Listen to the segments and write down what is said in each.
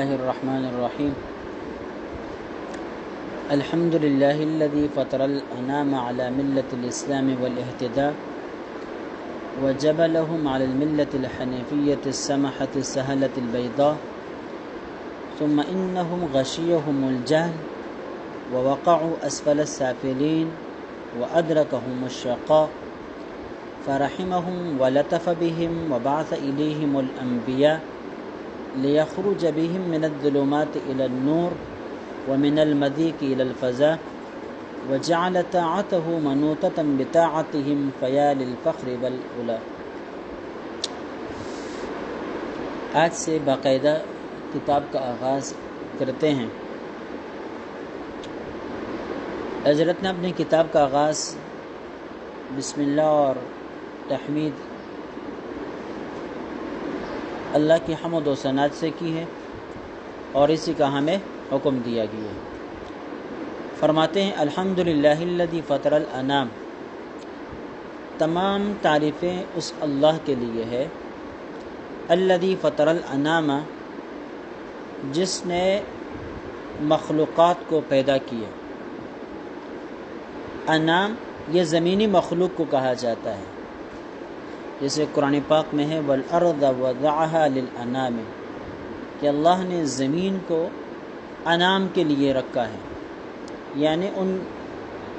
الله الرحمن الرحيم الحمد لله الذي فطر الأنام على ملة الإسلام والاهتداء وجبلهم على الملة الحنيفية السمحة السهلة البيضاء ثم إنهم غشيهم الجهل ووقعوا أسفل السافلين وأدركهم الشقاء فرحمهم ولطف بهم وبعث إليهم الأنبياء ليخرج بهم من الظلمات إلى النور ومن المضيق إلى الفضاء وجعل طاعته منوطة بطاعتهم فيا للفخر والعلا۔ آج سے باقاعدہ کتاب کا آغاز کرتے ہیں۔ حضرت نے اپنی کتاب کا آغاز بسم اللہ اور تحمید اللہ کی حمد و ثناء سے کی ہے، اور اسی کا ہمیں حکم دیا گیا ہے۔ فرماتے ہیں الحمدللہ الذی فطر الانام، تمام تعریفیں اس اللہ کے لیے ہے، الذی فطر الانام، جس نے مخلوقات کو پیدا کیا۔ انام یہ زمینی مخلوق کو کہا جاتا ہے، جیسے قرآن پاک میں ہے والارض وضعها للانام، کہ اللہ نے زمین کو انام کے لیے رکھا ہے، یعنی ان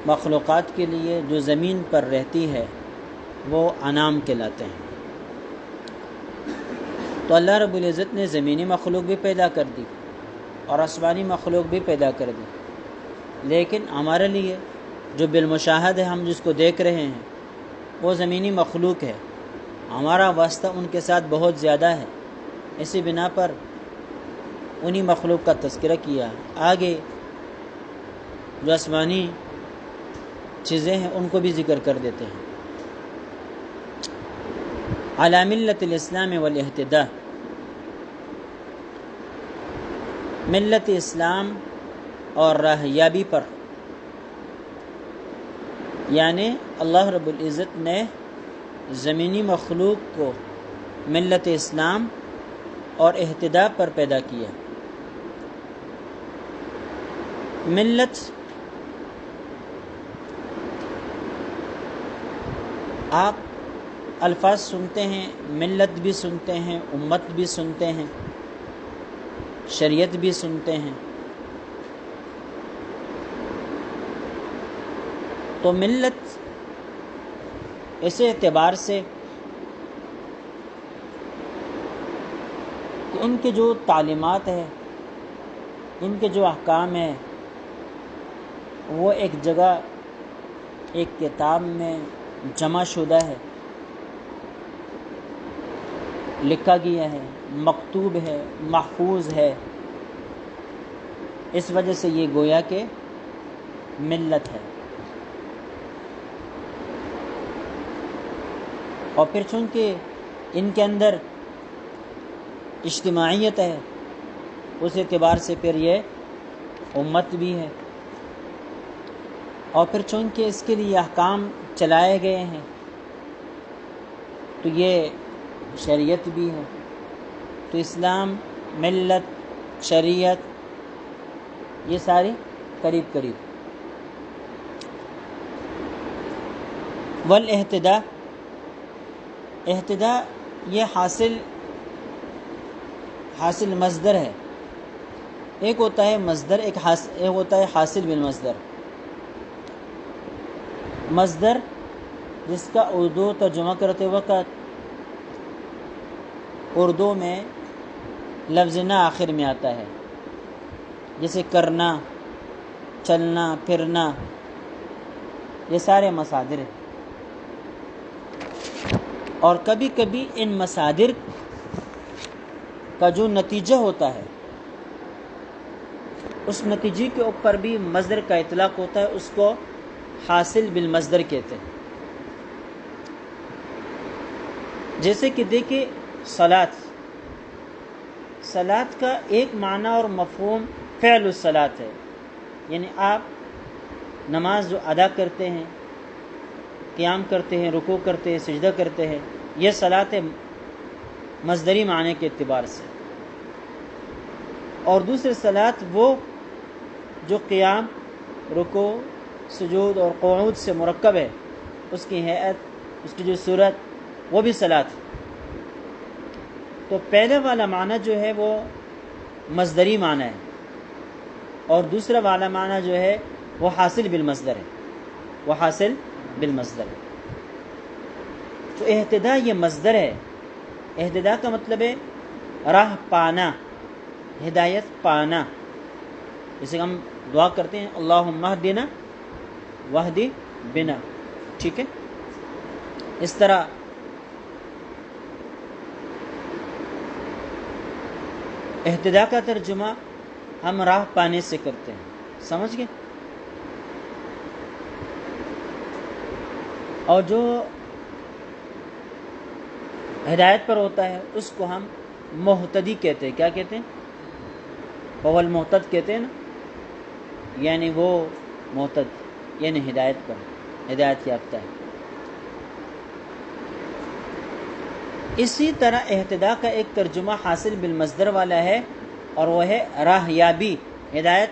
مخلوقات کے لیے جو زمین پر رہتی ہے وہ انام کہلاتے ہیں۔ تو اللہ رب العزت نے زمینی مخلوق بھی پیدا کر دی اور آسمانی مخلوق بھی پیدا کر دی، لیکن ہمارے لیے جو بالمشاہد ہے، ہم جس کو دیکھ رہے ہیں وہ زمینی مخلوق ہے، ہمارا واسطہ ان کے ساتھ بہت زیادہ ہے، اسی بنا پر انہی مخلوق کا تذکرہ کیا۔ آگے جو آسمانی چیزیں ہیں ان کو بھی ذکر کر دیتے ہیں۔ علی ملت الاسلام والاہتداء، ملت اسلام اور راہیابی پر، یعنی اللہ رب العزت نے زمینی مخلوق کو ملت اسلام اور اہتداء پر پیدا کیا۔ ملت آپ الفاظ سنتے ہیں، ملت بھی سنتے ہیں، امت بھی سنتے ہیں، شریعت بھی سنتے ہیں۔ تو ملت اس اعتبار سے کہ ان کے جو تعلیمات ہیں، ان کے جو احکام ہیں، وہ ایک جگہ ایک کتاب میں جمع شدہ ہے، لکھا گیا ہے، مکتوب ہے، محفوظ ہے۔ اس وجہ سے یہ گویا کہ ملت ہے۔ اور پھر چونکہ ان کے اندر اجتماعیت ہے، اس اعتبار سے پھر یہ امت بھی ہے، اور پھر چونکہ اس کے لیے احکام چلائے گئے ہیں تو یہ شریعت بھی ہے۔ تو اسلام، ملت، شریعت یہ ساری قریب قریب۔ والاہتداء، اہتداء یہ حاصل مصدر ہے۔ ایک ہوتا ہے مصدر، ایک ہوتا ہے حاصل بالمصدر۔ مصدر جس کا اردو ترجمہ کرتے وقت اردو میں لفظ نہ آخر میں آتا ہے، جیسے کرنا، چلنا، پھرنا، یہ سارے مصادر ہیں۔ اور کبھی کبھی ان مصادر کا جو نتیجہ ہوتا ہے اس نتیجے کے اوپر بھی مصدر کا اطلاق ہوتا ہے، اس کو حاصل بالمصدر کہتے ہیں۔ جیسے کہ دیکھیں صلاۃ کا ایک معنی اور مفہوم فعل الصلاۃ ہے، یعنی آپ نماز جو ادا کرتے ہیں، قیام کرتے ہیں، رکوع کرتے ہیں، سجدہ کرتے ہیں، یہ صلاۃ مصدری معنی کے اعتبار سے۔ اور دوسری صلاۃ وہ جو قیام، رکوع، سجود اور قعود سے مرکب ہے، اس کی ہیئت، اس کی جو صورت، وہ بھی صلاۃ ہے۔ تو پہلے والا معنی جو ہے وہ مصدری معنی ہے، اور دوسرا والا معنی جو ہے وہ حاصل بالمصدر ہے، وہ حاصل بالمصدر ہے۔ تو اہتداء یہ مصدر ہے۔ اہتداء کا مطلب ہے راہ پانا، ہدایت پانا۔ جیسے کہ ہم دعا کرتے ہیں اللہم اہدنا واہدی بنا، ٹھیک ہے؟ اس طرح اہتداء کا ترجمہ ہم راہ پانے سے کرتے ہیں، سمجھ گئے؟ اور جو ہدایت پر ہوتا ہے اس کو ہم مہتدی کہتے ہیں۔ کیا کہتے ہیں؟ وہ المہتد کہتے ہیں نا، یعنی وہ محتد، یعنی ہدایت پر، ہدایت یافتہ ہے۔ اسی طرح اہتداء کا ایک ترجمہ حاصل بالمصدر والا ہے، اور وہ ہے راہ یابی، ہدایت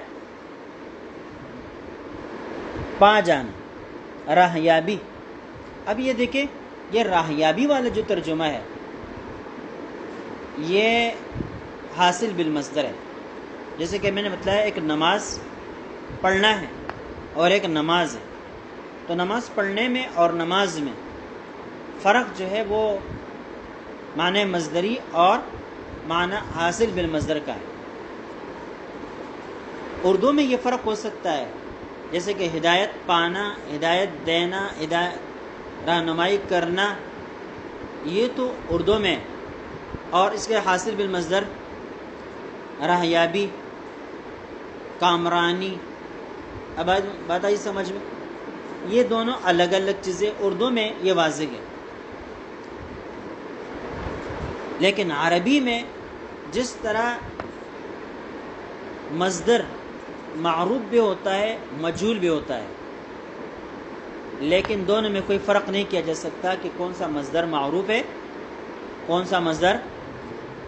پا جانا، راہ یابی۔ اب یہ دیکھیں، یہ راہ یابی والا جو ترجمہ ہے یہ حاصل بالمصدر ہے۔ جیسے کہ میں نے بتایا ایک نماز پڑھنا ہے اور ایک نماز ہے، تو نماز پڑھنے میں اور نماز میں فرق جو ہے وہ معنی مصدری اور معنی حاصل بالمصدر کا ہے۔ اردو میں یہ فرق ہو سکتا ہے، جیسے کہ ہدایت پانا، ہدایت دینا، رہنمائی کرنا، یہ تو اردو میں، اور اس کے حاصل بالمصدر راہیابی، کامرانی۔ اب بات آئی سمجھ میں؟ یہ دونوں الگ الگ چیزیں، اردو میں یہ واضح ہے، لیکن عربی میں جس طرح مصدر معروف بھی ہوتا ہے، مجہول بھی ہوتا ہے، لیکن دونوں میں کوئی فرق نہیں کیا جا سکتا کہ کون سا مصدر معروف ہے، کون سا مصدر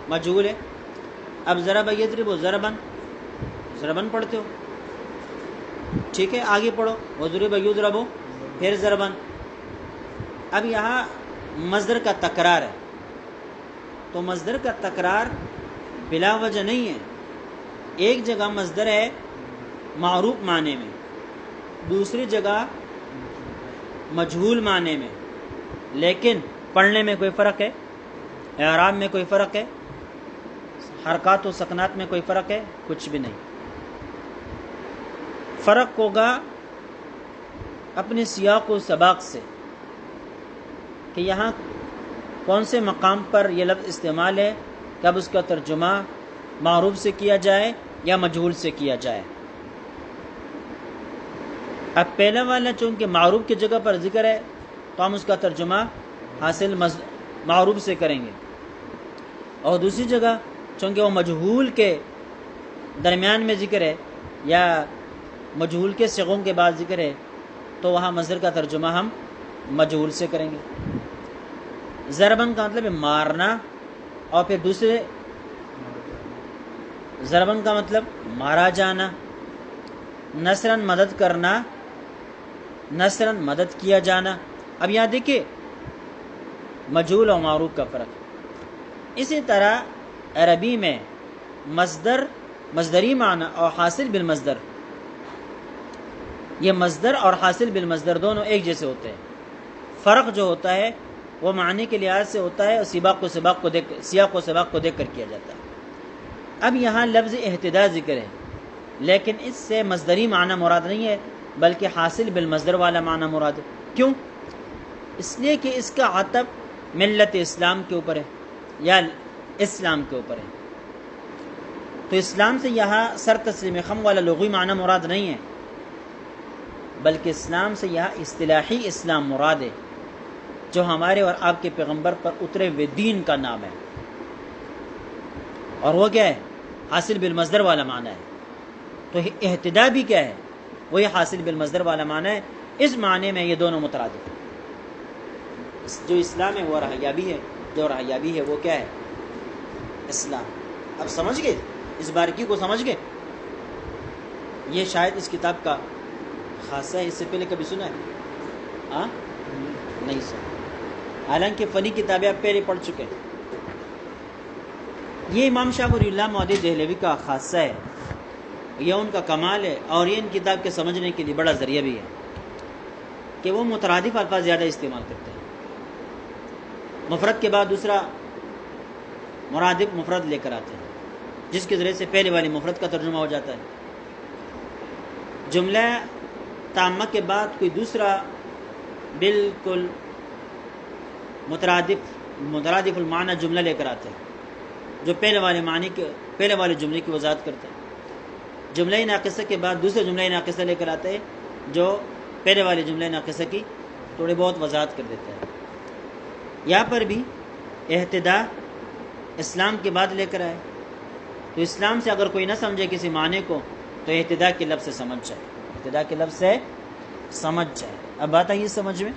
مجہول ہے۔ اب ضرب یضرب ضربن، ضربن پڑھتے ہو، ٹھیک ہے، آگے پڑھو وضرب یضرب، پھر ضربن۔ اب یہاں مصدر کا تکرار ہے، تو مصدر کا تکرار بلا وجہ نہیں ہے۔ ایک جگہ مصدر ہے معروف معنی میں، دوسری جگہ مجہول معنی میں، لیکن پڑھنے میں کوئی فرق ہے، اعراب میں کوئی فرق ہے، حرکات و سکنات میں کوئی فرق ہے؟ کچھ بھی نہیں۔ فرق ہوگا اپنے سیاق و سباق سے، کہ یہاں کون سے مقام پر یہ لفظ استعمال ہے، کب اس کا ترجمہ معروف سے کیا جائے یا مجہول سے کیا جائے۔ اب پہلا والا چونکہ معروف کی جگہ پر ذکر ہے تو ہم اس کا ترجمہ حاصل معروف سے کریں گے، اور دوسری جگہ چونکہ وہ مجہول کے درمیان میں ذکر ہے یا مجہول کے صیغوں کے بعد ذکر ہے، تو وہاں مصدر کا ترجمہ ہم مجہول سے کریں گے۔ ضربن کا مطلب ہے مارنا، اور پھر دوسرے ضربن کا مطلب مارا جانا، نصرن مدد کرنا، نصرن مدد کیا جانا۔ اب یہاں دیکھیں مجہول اور معروف کا فرق۔ اسی طرح عربی میں مصدر، مصدری معنی اور حاصل بالمصدر، یہ مصدر اور حاصل بالمصدر دونوں ایک جیسے ہوتے ہیں۔ فرق جو ہوتا ہے وہ معنی کے لحاظ سے ہوتا ہے، اور سیاق و سباق کو دیکھ کر کیا جاتا ہے۔ اب یہاں لفظ اہتداء ذکر ہے، لیکن اس سے مصدری معنی مراد نہیں ہے، بلکہ حاصل بالمصدر والا معنی مراد ہے۔ کیوں؟ اس لیے کہ اس کا عطف ملت اسلام کے اوپر ہے یا اسلام کے اوپر ہے، تو اسلام سے یہاں سر تسلیم خم والا لغوی معنی مراد نہیں ہے، بلکہ اسلام سے یہاں اصطلاحی اسلام مراد ہے، جو ہمارے اور آپ کے پیغمبر پر اترے ہوئے دین کا نام ہے، اور وہ کیا ہے؟ حاصل بالمصدر والا معنی ہے۔ تو اہتداء بھی کیا ہے؟ وہی حاصل بالمصدر والا معنی ہے۔ اس معنی میں یہ دونوں مترادف ہیں۔ جو اسلام ہے وہ راہیابی ہے، جو راہیابی ہے وہ کیا ہے؟ اسلام۔ اب سمجھ گئے؟ اس باریکی کو سمجھ گئے؟ یہ شاید اس کتاب کا خاصہ ہے. اس سے پہلے کبھی سنا ہے؟ نہیں سنا. حالانکہ فنی کتابیں آپ پہلے پڑھ چکے ہیں. یہ امام شاہ ولی اللہ مودودی دہلوی کا خاصہ ہے، یہ ان کا کمال ہے، اور یہ ان کتاب کے سمجھنے کے لیے بڑا ذریعہ بھی ہے کہ وہ مترادف الفاظ زیادہ استعمال کرتے ہیں. مفرد کے بعد دوسرا مرادف مفرد لے کر آتے ہیں، جس کے ذریعے سے پہلے والی مفرد کا ترجمہ ہو جاتا ہے. جملہ تامہ کے بعد کوئی دوسرا بالکل مترادف المعنی جملہ لے کر آتے ہیں جو پہلے والے جملے کی وضاحت کرتا ہے. جملہ ناقصہ کے بعد دوسرے جملہ ناقصہ لے کر آتے ہیں جو پہلے والے جملہ ناقصہ کی تھوڑی بہت وضاحت کر دیتا ہے. یہاں پر بھی اہتدا اسلام کے بعد لے کر آئے، تو اسلام سے اگر کوئی نہ سمجھے کسی معنی کو تو اہتدا کے لفظ سے سمجھ جائے، اہتدا کے لفظ سے سمجھ جائے. اب بات آئی سمجھ میں.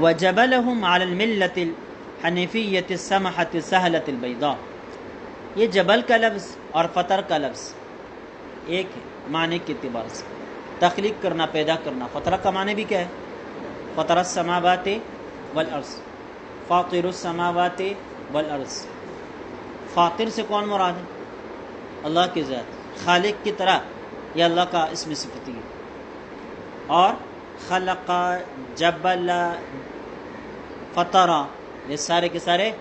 وَجَبَلَهُمْ عَلَى الْمِلَّةِ الْحَنِفِيَّةِ السَّمَحَةِ السَّهْلَةِ الْبَيْضَاءِ. یہ جبل کا لفظ اور فطر کا لفظ ایک ہے معنی کے اعتبار سے. تخلیق کرنا، پیدا کرنا. فطرہ کا معنی بھی کیا ہے؟ فطر السماوات والارض، فاطر السماوات والارض. فاطر سے کون مراد ہے؟ اللہ کی ذات. خالق کی طرح یہ اللہ کا اسم صفتی ہے. اور خلق، جبل، فطر، یہ سارے کے سارے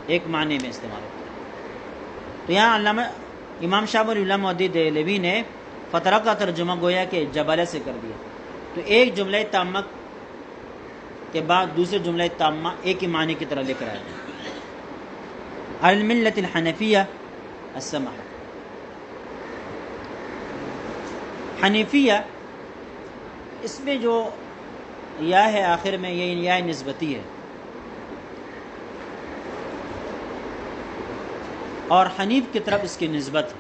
ایک معنی میں استعمال ہوتے ہیں. تو یہاں علامہ امام شاہ ولی اللہ مودودی دہلوی نے فطرہ کا ترجمہ گویا کہ جبلہ سے کر دیا. تو ایک جملہ تامہ کے بعد دوسرے جملہ تامہ ایک ہی معنی کی طرح لے کر آئے. الملت الحنفیہ السمح. حنیفیہ اس میں جو یا ہے آخر میں، یہ یا نسبتی ہے، اور حنیف کی طرف اس کی نسبت.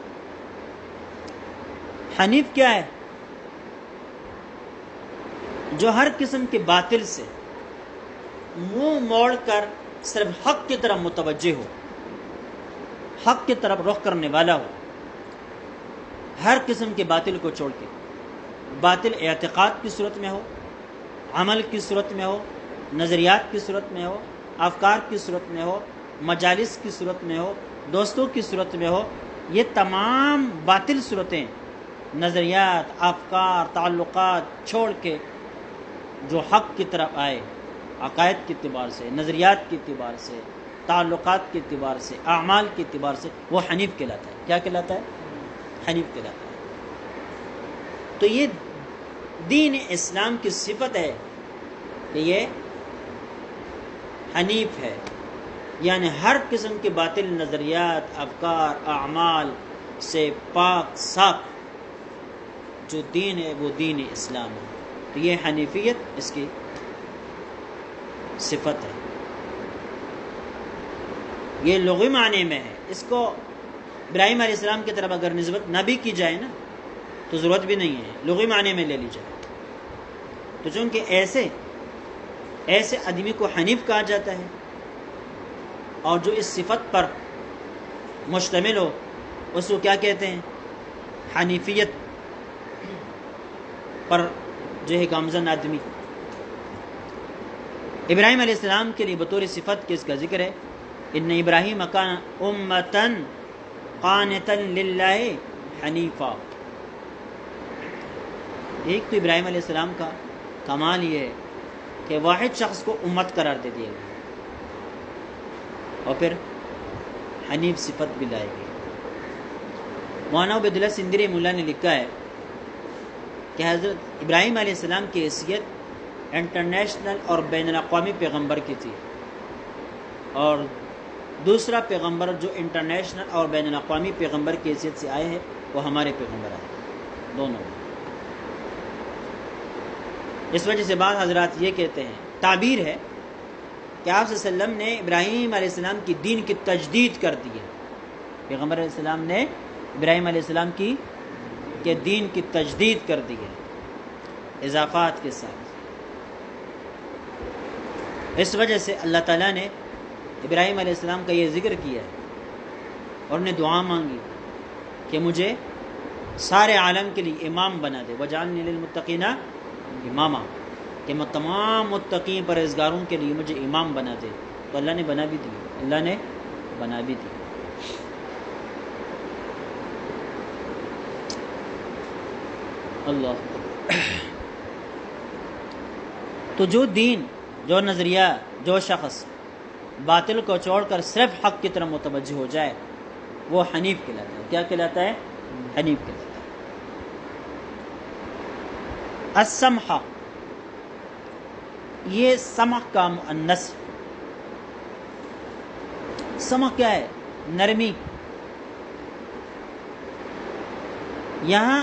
حنیف کیا ہے؟ جو ہر قسم کے باطل سے منہ موڑ کر صرف حق کی طرف متوجہ ہو، حق کی طرف رخ کرنے والا ہو، ہر قسم کے باطل کو چھوڑ کے. باطل اعتقاد کی صورت میں ہو، عمل کی صورت میں ہو، نظریات کی صورت میں ہو، افکار کی صورت میں ہو، مجالس کی صورت میں ہو، دوستوں کی صورت میں ہو. یہ تمام باطل صورتیں، نظریات، افکار، تعلقات چھوڑ کے جو حق کی طرف آئے، عقائد کے اعتبار سے، نظریات کے اعتبار سے، تعلقات کے اعتبار سے، اعمال کے اعتبار سے، وہ حنیف کہلاتا ہے. کیا کہلاتا ہے؟ حنیف کہلاتا ہے. تو یہ دین اسلام کی صفت ہے کہ یہ حنیف ہے، یعنی ہر قسم کے باطل نظریات، افکار، اعمال سے پاک صاف جو دین ہے وہ دین اسلام ہے. تو یہ حنیفیت اس کی صفت ہے. یہ لغوی معنی میں ہے. اس کو ابراہیم علیہ السلام کی طرف اگر نسبت نہ بھی کی جائے نا تو ضرورت بھی نہیں ہے، لغوی معنی میں لے لی جائے. تو چونکہ ایسے آدمی کو حنیف کہا جاتا ہے، اور جو اس صفت پر مشتمل ہو اس کو کیا کہتے ہیں؟ حنیفیت پر جو ہے گامزن آدمی. ابراہیم علیہ السلام کے لیے بطور صفت کے اس کا ذکر ہے، ان ابراہیم کان امتن قانتا للہ حنیفا. ایک تو ابراہیم علیہ السلام کا کمال یہ ہے کہ واحد شخص کو امت قرار دے دیا گیا، اور پھر حنیف صفت بھی لائے گئی. مولانا عبیداللہ سندری مولا نے لکھا ہے کہ حضرت ابراہیم علیہ السلام کی حیثیت انٹرنیشنل اور بین الاقوامی پیغمبر کی تھی، اور دوسرا پیغمبر جو انٹرنیشنل اور بین الاقوامی پیغمبر کی حیثیت سے آئے ہیں وہ ہمارے پیغمبر آئے دونوں. اس وجہ سے بعض حضرات یہ کہتے ہیں، تعبیر ہے کہ آپ صلی اللہ علیہ وسلم نے ابراہیم علیہ السلام کی دین کی تجدید کر دی ہے. پیغمبر علیہ السلام نے ابراہیم علیہ السلام کی دین کی تجدید کر دی ہے اضافات کے ساتھ. اس وجہ سے اللہ تعالیٰ نے ابراہیم علیہ السلام کا یہ ذکر کیا ہے اور نے دعا مانگی کہ مجھے سارے عالم کے لیے امام بنا دے، وجعلنی للمتقین اماما، کہ میں تمام متقین پرہیزگاروں کے لیے مجھے امام بنا دے. تو اللہ نے بنا بھی دی، اللہ نے بنا بھی دی. اللہ. تو جو دین، جو نظریہ، جو شخص باطل کو چھوڑ کر صرف حق کی طرف متوجہ ہو جائے وہ حنیف کہلاتا ہے. کیا کہلاتا ہے؟ حنیف کہلاتا ہے. السمح، یہ سمح کا مؤنث. سمح کیا ہے؟ نرمی. یہاں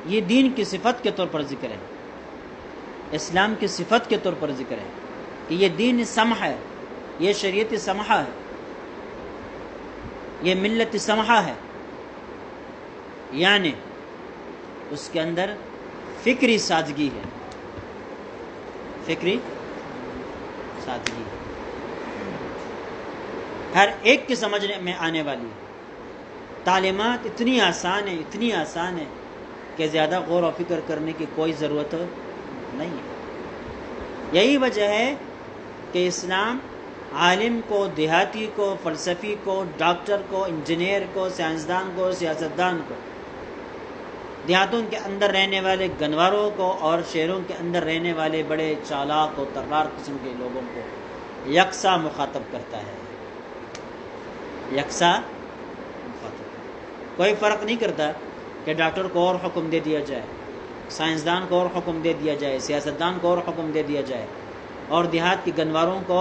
یہ دین کی صفت کے طور پر ذکر ہے، اسلام کی صفت کے طور پر ذکر ہے کہ یہ دین سمح ہے، یہ شریعت سمحہ ہے، یہ ملت سمحہ ہے. یعنی اس کے اندر فکری سادگی ہے، فکری سادگی ہے، ہر ایک کے سمجھنے میں آنے والی ہے. تعلیمات اتنی آسان ہے، اتنی آسان ہے کہ زیادہ غور و فکر کرنے کی کوئی ضرورت نہیں ہے. یہی وجہ ہے کہ اسلام عالم کو، دیہاتی کو، فلسفی کو، ڈاکٹر کو، انجینئر کو، سائنسدان کو، سیاستدان کو، دیہاتوں کے اندر رہنے والے گنواروں کو اور شہروں کے اندر رہنے والے بڑے چالاک و طرار قسم کے لوگوں کو یکساں مخاطب کرتا ہے. یکساں مخاطب، کوئی فرق نہیں کرتا کہ ڈاکٹر کو اور حکم دے دیا جائے، سائنسدان کو اور حکم دے دیا جائے، سیاستدان کو اور حکم دے دیا جائے، اور دیہات کے گنواروں کو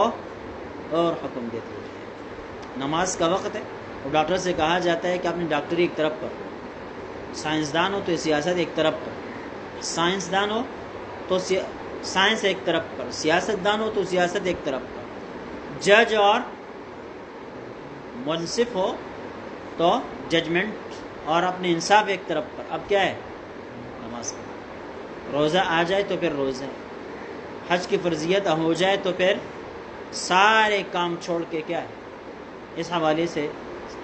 اور حکم دے دیا جائے. نماز کا وقت ہے، اور ڈاکٹر سے کہا جاتا ہے کہ آپ نے ڈاکٹری ایک طرف پر، سائنسدان ہو تو سیاست ایک طرف پر، سائنسدان ہو تو سائنس ایک طرف پر، سیاستدان ہو تو سیاست ایک طرف پر، جج اور منصف ہو تو ججمنٹ اور اپنے انصاف ایک طرف پر. اب کیا ہے؟ نماز کا. روزہ آ جائے تو پھر روزہ، حج کی فرضیت ہو جائے تو پھر سارے کام چھوڑ کے کیا ہے؟ اس حوالے سے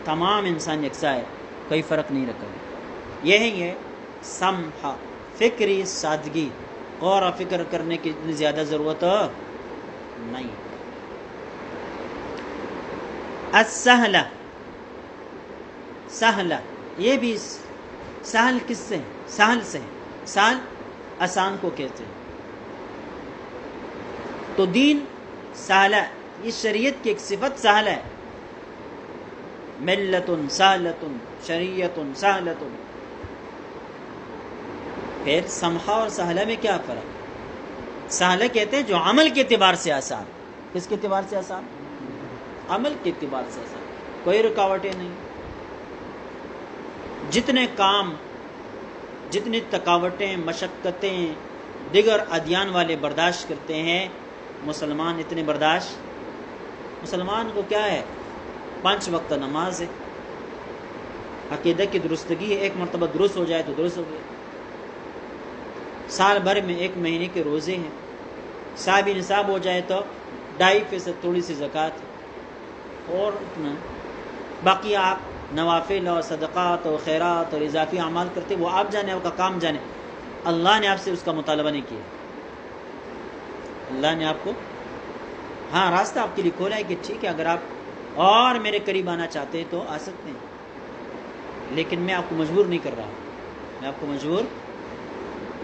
تمام انسان یکساں ہے، کوئی فرق نہیں رکھا. یہی ہے سمحہ، فکری سادگی، غور و فکر کرنے کی اتنی زیادہ ضرورت نہیں. السہلہ، سہلہ، یہ بھی سہل کس سے؟ سہل سے. سہل آسان کو کہتے ہیں. تو دین سہلہ، یہ شریعت کی ایک صفت سہل ہے. ملت سہلت، شریعت سہلت. پھر سمحہ اور سہلہ میں کیا فرق؟ سہلہ کہتے ہیں جو عمل کے اعتبار سے آسان. کس کے اعتبار سے آسان؟ عمل کے اعتبار سے آسان، کوئی رکاوٹیں نہیں. جتنے کام، جتنی تکاوٹیں، مشقتیں دیگر ادیان والے برداشت کرتے ہیں، مسلمان اتنے برداشت. مسلمان کو کیا ہے؟ 5 وقت نماز ہے، عقیدہ کی درستگی ہے، ایک مرتبہ درست ہو جائے تو درست ہو گیا. سال بھر میں 1 مہینے کے روزے ہیں، صاحب نصاب ہو جائے تو 2.5% تھوڑی سی زکوٰۃ، اور اتنا باقی آپ نوافل اور صدقات اور خیرات اور اضافی اعمال کرتے، وہ آپ جانے، آپ کا کام جانے. اللہ نے آپ سے اس کا مطالبہ نہیں کیا. اللہ نے آپ کو ہاں راستہ آپ کے لیے کھولا ہے کہ ٹھیک ہے، اگر آپ اور میرے قریب آنا چاہتے ہیں تو آ سکتے ہیں، لیکن میں آپ کو مجبور نہیں کر رہا، میں آپ کو مجبور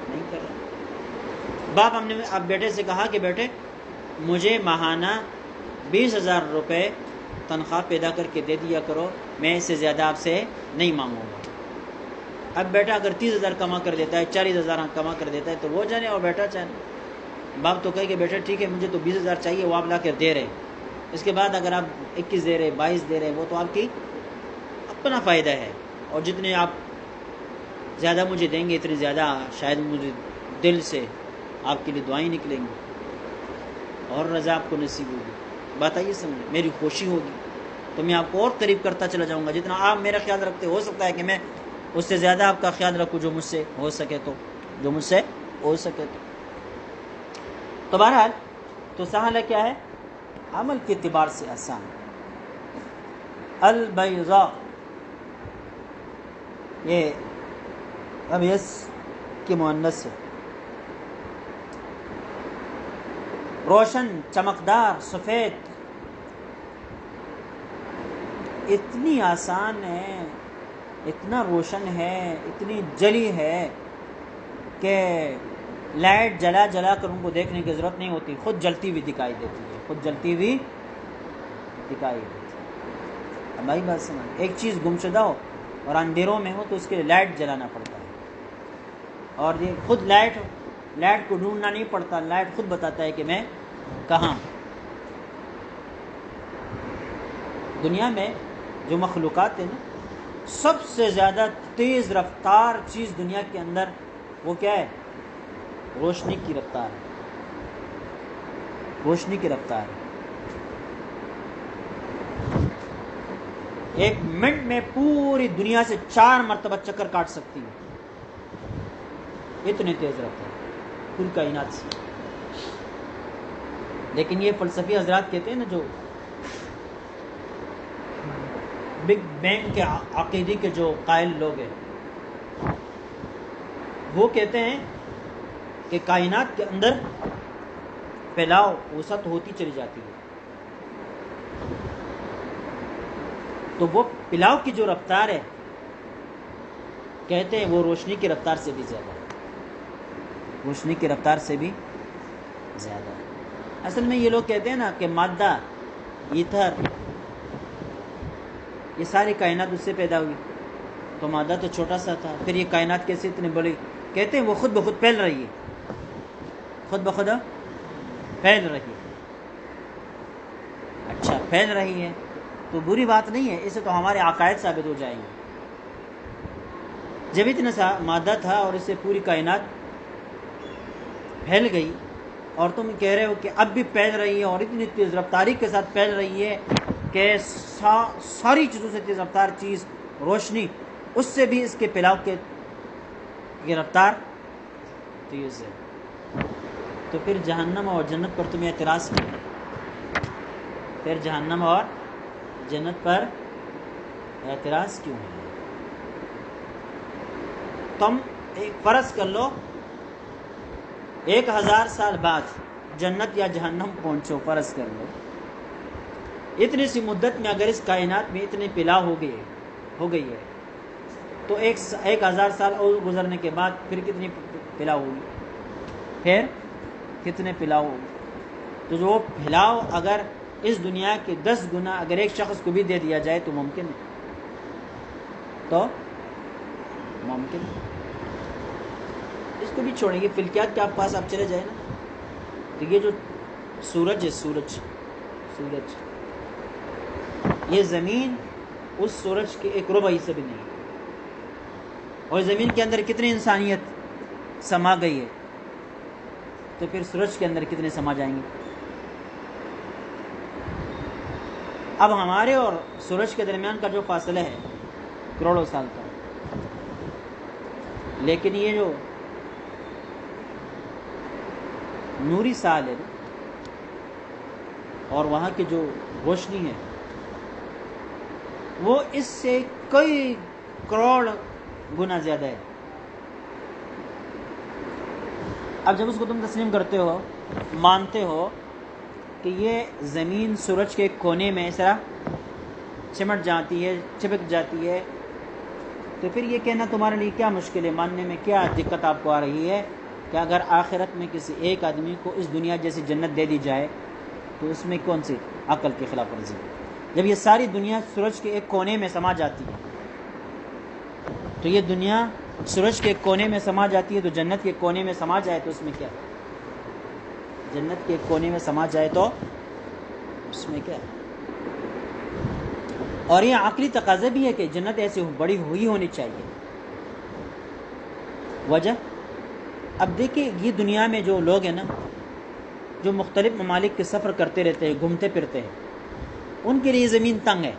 نہیں کر رہا. باپ ہم نے اب بیٹے سے کہا کہ بیٹے مجھے ماہانہ 20,000 روپے تنخواہ پیدا کر کے دے دیا کرو، میں اس سے زیادہ آپ سے نہیں مانگوں گا. اب بیٹا اگر 30,000 کما کر دیتا ہے، 40,000 کما کر دیتا ہے تو وہ جانے اور بیٹا جانے. باپ تو کہے کہ بیٹا ٹھیک ہے مجھے تو 20,000 چاہیے، وہ آپ لا کر دے رہے. اس کے بعد اگر آپ 21 دے رہے، 22 دے رہے، وہ تو آپ کی اپنا فائدہ ہے، اور جتنے آپ زیادہ مجھے دیں گے اتنے زیادہ شاید مجھے دل سے آپ کے لیے دعائیں نکلیں گی اور رضا آپ کو نصیب ہوگی. بات آئیے سمجھے، میری خوشی ہوگی تو میں آپ کو اور قریب کرتا چلا جاؤں گا. جتنا آپ میرا خیال رکھتے، ہو سکتا ہے کہ میں اس سے زیادہ آپ کا خیال رکھوں، جو مجھ سے ہو سکے تو، جو مجھ سے ہو سکے تو بہرحال تو سہلہ کیا ہے؟ عمل کے اعتبار سے آسان. البیضاء، یہ ابیض کی مؤنث ہے، روشن، چمکدار، سفید، اتنی آسان ہے، اتنا روشن ہے، اتنی جلی ہے کہ لائٹ جلا جلا کر ان کو دیکھنے کی ضرورت نہیں ہوتی، خود جلتی ہوئی دکھائی دیتی ہے، خود جلتی ہوئی دکھائی دیتی ہے۔ ہماری بات سمجھ، ایک چیز گمشدہ ہو اور اندھیروں میں ہو تو اس کے لیے لائٹ جلانا پڑتا ہے، اور یہ خود لائٹ کو ڈھونڈنا نہیں پڑتا، لائٹ خود بتاتا ہے کہ میں کہاں۔ دنیا میں جو مخلوقات ہیں نا، سب سے زیادہ تیز رفتار چیز دنیا کے اندر وہ کیا ہے؟ روشنی کی رفتار ہے، روشنی کی رفتار ہے۔ ایک منٹ میں پوری دنیا سے 4 مرتبہ چکر کاٹ سکتی ہے، اتنی تیز رفتار پوری کائنات سے۔ لیکن یہ فلسفی حضرات کہتے ہیں نا، جو بگ بینگ کے عقیدے کے جو قائل لوگ ہیں، وہ کہتے ہیں کہ کائنات کے اندر پھیلاؤ وسعت ہوتی چلی جاتی ہے، تو وہ پھیلاؤ کی جو رفتار ہے، کہتے ہیں وہ روشنی کی رفتار سے بھی زیادہ ہے، روشنی کی رفتار سے بھی زیادہ ہے۔ اصل میں یہ لوگ کہتے ہیں نا کہ مادہ، ایتھر، یہ ساری کائنات اس سے پیدا ہوئی، تو مادہ تو چھوٹا سا تھا، پھر یہ کائنات کیسے اتنی بڑی؟ کہتے ہیں وہ خود بخود پھیل رہی ہے، خود بخود پھیل رہی ہے۔ اچھا، پھیل رہی ہے تو بری بات نہیں ہے، اسے تو ہمارے عقائد ثابت ہو جائیں گے۔ جب اتنا سا مادہ تھا اور اس سے پوری کائنات پھیل گئی، اور تم کہہ رہے ہو کہ اب بھی پھیل رہی ہے، اور اتنی تیز رفتاری کے ساتھ پھیل رہی ہے کہ ساری چیزوں سے تیز رفتار چیز روشنی، اس سے بھی اس کے پھیلاؤ کی رفتار تیز ہے، تو پھر جہنم اور جنت پر تمہیں اعتراض کیوں ہے؟ پھر جہنم اور جنت پر اعتراض کیوں ہے؟ تم ایک فرض کر لو 1000 سال بعد جنت یا جہنم پہنچو، فرض کر لو اتنی سی مدت میں اگر اس کائنات میں اتنے پھیلاؤ ہو گئی ہے تو 1000 سال اور گزرنے کے بعد پھر کتنی پھیلاؤ ہوگی؟ پھر کتنے پھیلاؤ ہوگی؟ تو جو پھیلاؤ اگر اس دنیا کے 10 گنا اگر ایک شخص کو بھی دے دیا جائے تو ممکن ہے، تو ممکن ہے۔ اس کو بھی چھوڑیں گے، فلکیات کے آپ پاس آپ چلے جائیں نا، تو یہ جو سورج ہے، سورج یہ زمین اس سورج کے 1 حصہ بھی نہیں ہے، اور زمین کے اندر کتنی انسانیت سما گئی ہے، تو پھر سورج کے اندر کتنے سما جائیں گے؟ اب ہمارے اور سورج کے درمیان کا جو فاصلہ ہے کروڑوں سال کا، لیکن یہ جو نوری سال ہے اور وہاں کی جو روشنی ہے وہ اس سے کئی کروڑ گنا زیادہ ہے۔ اب جب اس کو تم تسلیم کرتے ہو، مانتے ہو کہ یہ زمین سورج کے ایک کونے میں اس طرح چمٹ جاتی ہے، چپک جاتی ہے، تو پھر یہ کہنا تمہارے لیے کیا مشکل ہے؟ ماننے میں کیا دقت آپ کو آ رہی ہے کہ اگر آخرت میں کسی ایک آدمی کو اس دنیا جیسی جنت دے دی جائے تو اس میں کون سی عقل کی خلاف ورزی ہے؟ جب یہ ساری دنیا سورج کے ایک کونے میں سما جاتی ہے، تو یہ دنیا سورج کے ایک کونے میں سما جاتی ہے، تو جنت کے کونے میں سما جائے تو اس میں کیا؟ جنت کے کونے میں سما جائے تو اس میں کیا؟ اور یہ عقلی تقاضا بھی ہے کہ جنت ایسی بڑی ہوئی ہونی چاہیے۔ وجہ، اب دیکھیں یہ دنیا میں جو لوگ ہیں نا، جو مختلف ممالک کے سفر کرتے رہتے ہیں، گھومتے پھرتے ہیں، ان کے لیے زمین تنگ ہے،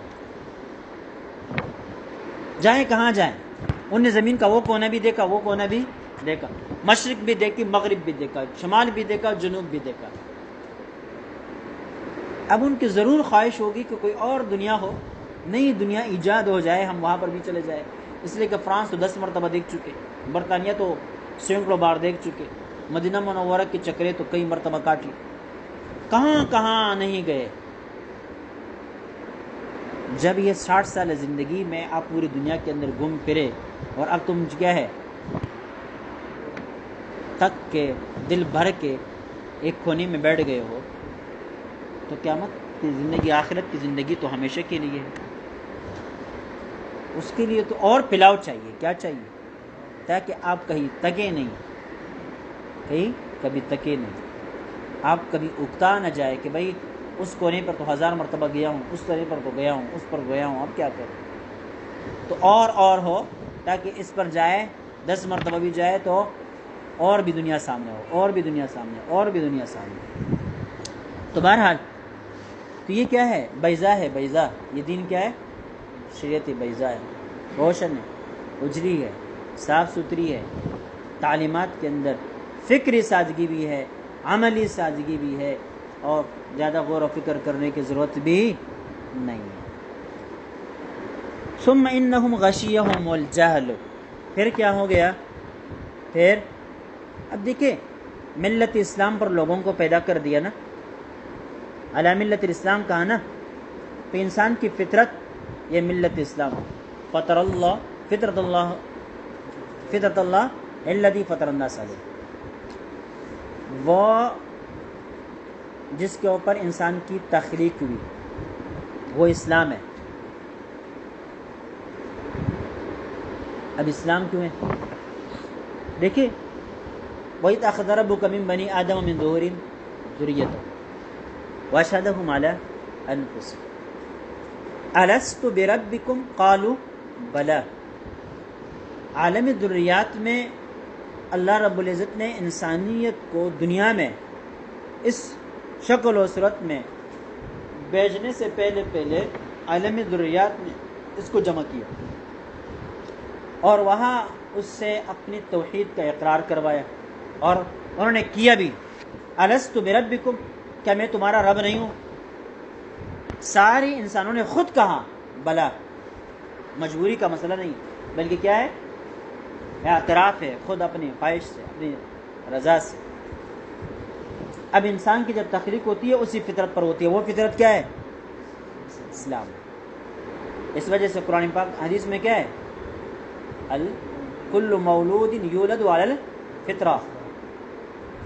جائیں کہاں جائیں؟ انہوں نے زمین کا وہ کونا بھی دیکھا، وہ کونا بھی دیکھا، مشرق بھی دیکھی، مغرب بھی دیکھا، شمال بھی دیکھا، جنوب بھی دیکھا۔ اب ان کی ضرور خواہش ہوگی کہ کوئی اور دنیا ہو نئی دنیا ایجاد ہو جائے ہم وہاں پر بھی چلے جائیں. اس لیے کہ فرانس تو 10 مرتبہ دیکھ چکے, برطانیہ تو سینکڑوں بار دیکھ چکے, مدینہ منورہ کے چکرے تو کئی مرتبہ کاٹ لی, کہاں کہاں نہیں گئے. جب یہ 60 سال زندگی میں آپ پوری دنیا کے اندر گھوم پھرے اور اب تم کیا ہے تک کے دل بھر کے ایک کونے میں بیٹھ گئے ہو, تو قیامت کی زندگی, آخرت کی زندگی تو ہمیشہ کے لیے ہے. اس کے لیے تو اور پلاؤ چاہیے. کیا چاہیے؟ تاکہ آپ کہیں تکے نہیں, کہیں کبھی تکے نہیں, آپ کبھی اکتا نہ جائے کہ بھائی اس کونے پر تو 1000 مرتبہ گیا ہوں, اس کونے پر تو گیا ہوں, اس پر گیا ہوں, اب کیا کروں. تو اور ہو, تاکہ اس پر جائے 10 مرتبہ بھی جائے تو اور بھی دنیا سامنے ہو, اور بھی دنیا سامنے, اور بھی دنیا سامنے. تو بہرحال تو یہ کیا ہے؟ بیضا ہے. بیضا یہ دین کیا ہے؟ شریعت بیضا ہے, روشن ہے, اجلی ہے, صاف ستھری ہے. تعلیمات کے اندر فکری سادگی بھی ہے, عملی سادگی بھی ہے, اور زیادہ غور و فکر کرنے کی ضرورت بھی نہیں ہے. ثم انہم غشیہم الجہل. پھر کیا ہو گیا؟ پھر اب دیکھیں, ملت اسلام پر لوگوں کو پیدا کر دیا نا, علی ملت الاسلام کہا نا, تو انسان کی فطرت یہ ملت اسلام. فطرت اللہ الذی فطر الناس علیہ, وہ جس کے اوپر انسان کی تخلیق ہوئی وہ اسلام ہے. اب اسلام کیوں ہے؟ دیکھیں, وَإِذْ أَخَذَ رَبُّكَ مِن بَنِي آدَمَ مِن ظُهُورِهِمْ ذُرِّيَّتَهُمْ وَأَشْهَدَهُمْ عَلَىٰ أَنفُسِهِمْ أَلَسْتُ بِرَبِّكُمْ قَالُوا بَلَىٰ. عالم ذریات میں اللہ رب العزت نے انسانیت کو دنیا میں اس شکل و صورت میں بھیجنے سے پہلے عالم ذریات میں اس کو جمع کیا, اور وہاں اس سے اپنی توحید کا اقرار کروایا, اور انہوں نے کیا بھی. الستُ بربکم, کیا میں تمہارا رب نہیں ہوں؟ ساری انسانوں نے خود کہا بلا, مجبوری کا مسئلہ نہیں, بلکہ کیا ہے؟ اعتراف ہے, خود اپنی خواہش سے, اپنی رضا سے. اب انسان کی جب تخلیق ہوتی ہے اسی فطرت پر ہوتی ہے, وہ فطرت کیا ہے؟ اسلام. اس وجہ سے قرآن پاک حدیث میں کیا ہے؟ کل مولود یولد علی الفطرہ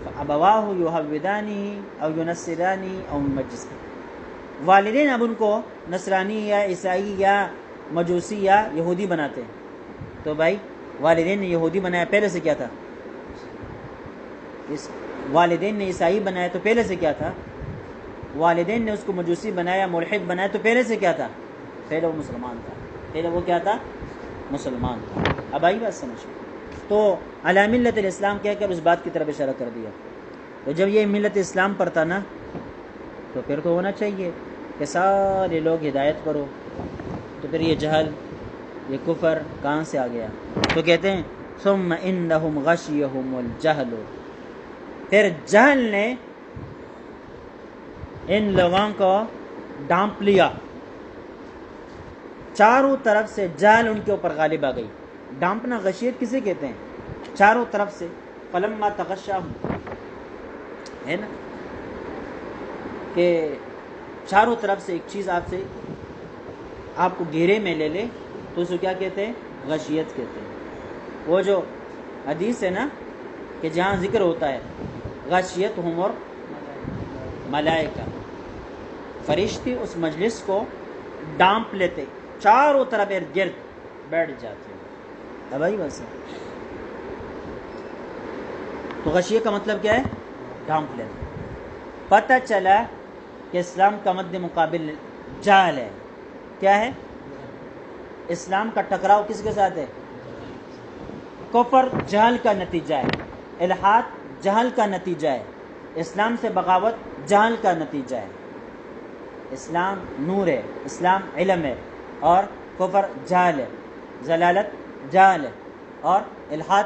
فابواہ یہودانہ او ینصرانہ او یمجسہ. والدین اب ان کو نصرانی یا عیسائی یا مجوسی یا یہودی بناتے ہیں. تو بھائی والدین نے یہودی بنایا, پہلے سے کیا تھا؟ والدین نے عیسائی بنایا تو پہلے سے کیا تھا؟ والدین نے اس کو مجوسی بنایا, ملحد بنایا تو پہلے سے کیا تھا؟ پہلے وہ مسلمان تھا. پہلے وہ کیا تھا؟ مسلمان تھا. اب آئی بات سمجھ. تو علی ملت الاسلام کہہ کر اس بات کی طرف اشارہ کر دیا. تو جب یہ ملت اسلام پر تھا نا, تو پھر تو ہونا چاہیے کہ سارے لوگ ہدایت پر ہو. تو پھر یہ جہل, یہ کفر کہاں سے آ گیا؟ تو کہتے ہیں ثم انہم غشیہم الجہل. پھر جہل نے ان لوگوں کو ڈانپ لیا, چاروں طرف سے جہل ان کے اوپر غالب آ گئی. ڈانپنا غشیت کسے کہتے ہیں؟ چاروں طرف سے. فلما تغشاہم, ہے نا, کہ چاروں طرف سے ایک چیز آپ کو گھیرے میں لے لے, تو اس کو کیا کہتے ہیں؟ غشیت کہتے ہیں. وہ جو حدیث ہے نا کہ جہاں ذکر ہوتا ہے غشیت ہم اور ملائکہ, فرشتے اس مجلس کو ڈانپ لیتے, چاروں طرف ارد گرد بیٹھ جاتے ہیں. اب آئی بس. تو غشیہ کا مطلب کیا ہے؟ ڈانپ لیتے. پتہ چلا کہ اسلام کا مد مقابل جہل ہے. کیا ہے؟ اسلام کا ٹکراؤ کس کے ساتھ ہے؟ کفر جہل کا نتیجہ ہے, الحاد جہل کا نتیجہ ہے, اسلام سے بغاوت جہل کا نتیجہ ہے. اسلام نور ہے, اسلام علم ہے, اور کفر جہل ہے, ضلالت جہل ہے, اور الحاد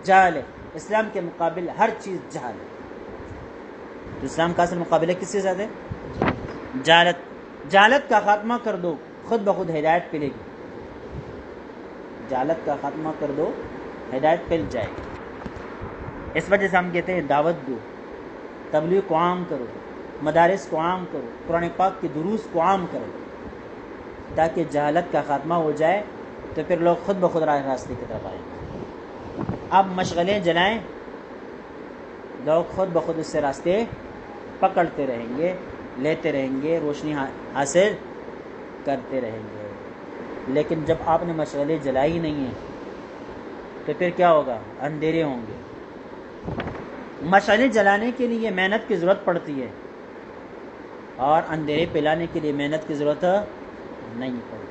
جہل ہے. اسلام کے مقابل ہر چیز جہل ہے. تو اسلام کا اصل مقابلہ کس کے ساتھ ہے؟ جہالت. جہالت کا خاتمہ کر دو, خود بخود ہدایت پلے گی. جہالت کا خاتمہ کر دو، ہدایت پھیل جائے گی. اس وجہ سے ہم کہتے ہیں دعوت دو، تبلیغ کو عام کرو، مدارس کو عام کرو، قرآن پاک کے دروس کو عام کرو، تاکہ جہالت کا خاتمہ ہو جائے. تو پھر لوگ خود بخود راہ راستے کی طرف آئیں گے. اب مشغلیں جلائیں، لوگ خود بخود اس سے راستے پکڑتے رہیں گے، لیتے رہیں گے، روشنی حاصل کرتے رہیں گے. لیکن جب آپ نے مشغلیں جلائی نہیں ہیں تو پھر کیا ہوگا؟ اندھیرے ہوں گے. مشعلیں جلانے کے لیے محنت کی ضرورت پڑتی ہے اور اندھیرے پلانے کے لیے محنت کی ضرورت نہیں پڑتی.